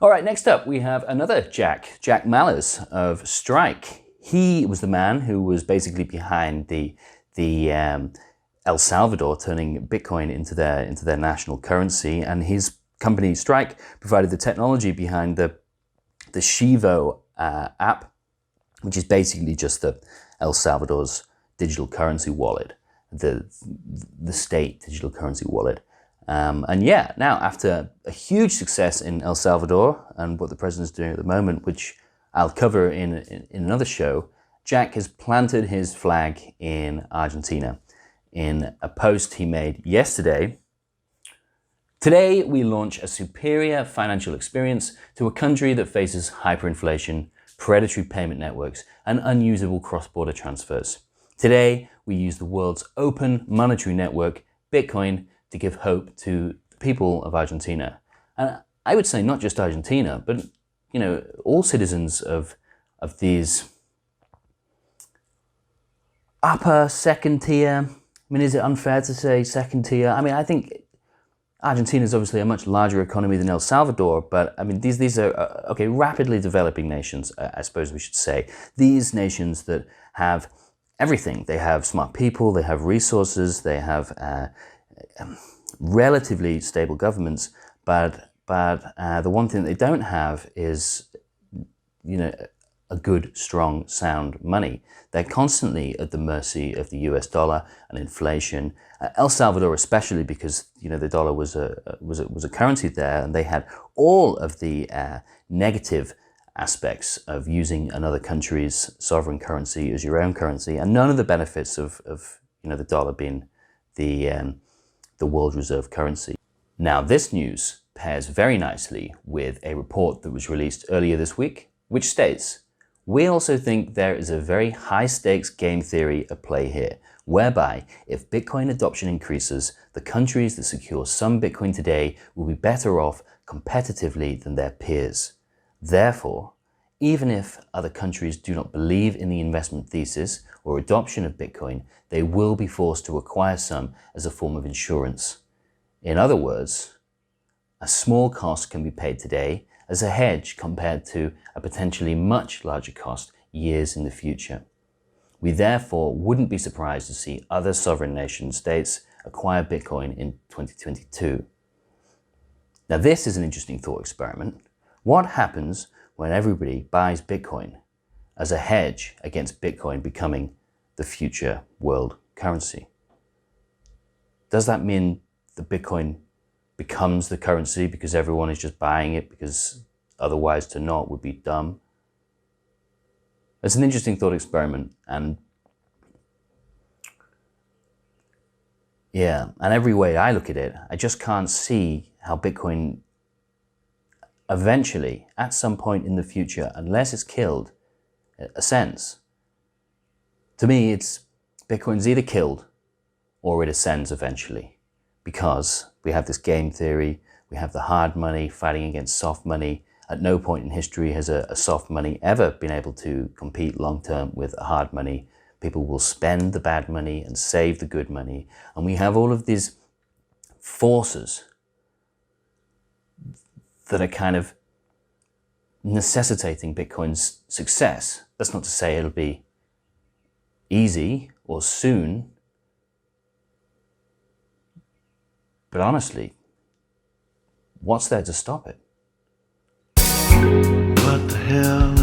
All right, next up we have another Jack Mallers of Strike. He was the man who was basically behind the El Salvador turning Bitcoin into their national currency, and his company Strike provided the technology behind the Chivo app, which is basically just the El Salvador's digital currency wallet, the state digital currency wallet. And yeah, now after a huge success in El Salvador and what the president's doing at the moment, which I'll cover in another show, Jack has planted his flag in Argentina. In a post he made yesterday, today we launch a superior financial experience to a country that faces hyperinflation, predatory payment networks, and unusable cross-border transfers. Today we use the world's open monetary network, Bitcoin, to give hope to the people of Argentina. And I would say not just Argentina, but all citizens of these upper second tier. I mean, is it unfair to say second tier? I mean, I think Argentina is obviously a much larger economy than El Salvador, but I mean, these are rapidly developing nations, I suppose we should say. These nations that have everything. They have smart people, they have resources, they have relatively stable governments, but the one thing they don't have is, a good, strong, sound money. They're constantly at the mercy of the US dollar and inflation. El Salvador, especially because the dollar was a currency there, and they had all of the negative aspects of using another country's sovereign currency as your own currency, and none of the benefits of the dollar being the world reserve currency. Now, this news pairs very nicely with a report that was released earlier this week, which states, "We also think there is a very high-stakes game theory at play here, whereby if Bitcoin adoption increases, the countries that secure some Bitcoin today will be better off competitively than their peers. Therefore, even if other countries do not believe in the investment thesis or adoption of Bitcoin, they will be forced to acquire some as a form of insurance. In other words, a small cost can be paid today as a hedge compared to a potentially much larger cost years in the future. We therefore wouldn't be surprised to see other sovereign nation states acquire Bitcoin in 2022. Now, this is an interesting thought experiment. What happens when everybody buys Bitcoin as a hedge against Bitcoin becoming the future world currency? Does that mean the Bitcoin becomes the currency because everyone is just buying it, because otherwise to not would be dumb? It's an interesting thought experiment, and every way I look at it, I just can't see how Bitcoin eventually, at some point in the future, unless it's killed, ascends. To me, Bitcoin's either killed or it ascends eventually, because we have this game theory, we have the hard money fighting against soft money. At no point in history has a soft money ever been able to compete long-term with a hard money. People will spend the bad money and save the good money. And we have all of these forces that are kind of necessitating Bitcoin's success. That's not to say it'll be easy or soon, but honestly, what's there to stop it? What the hell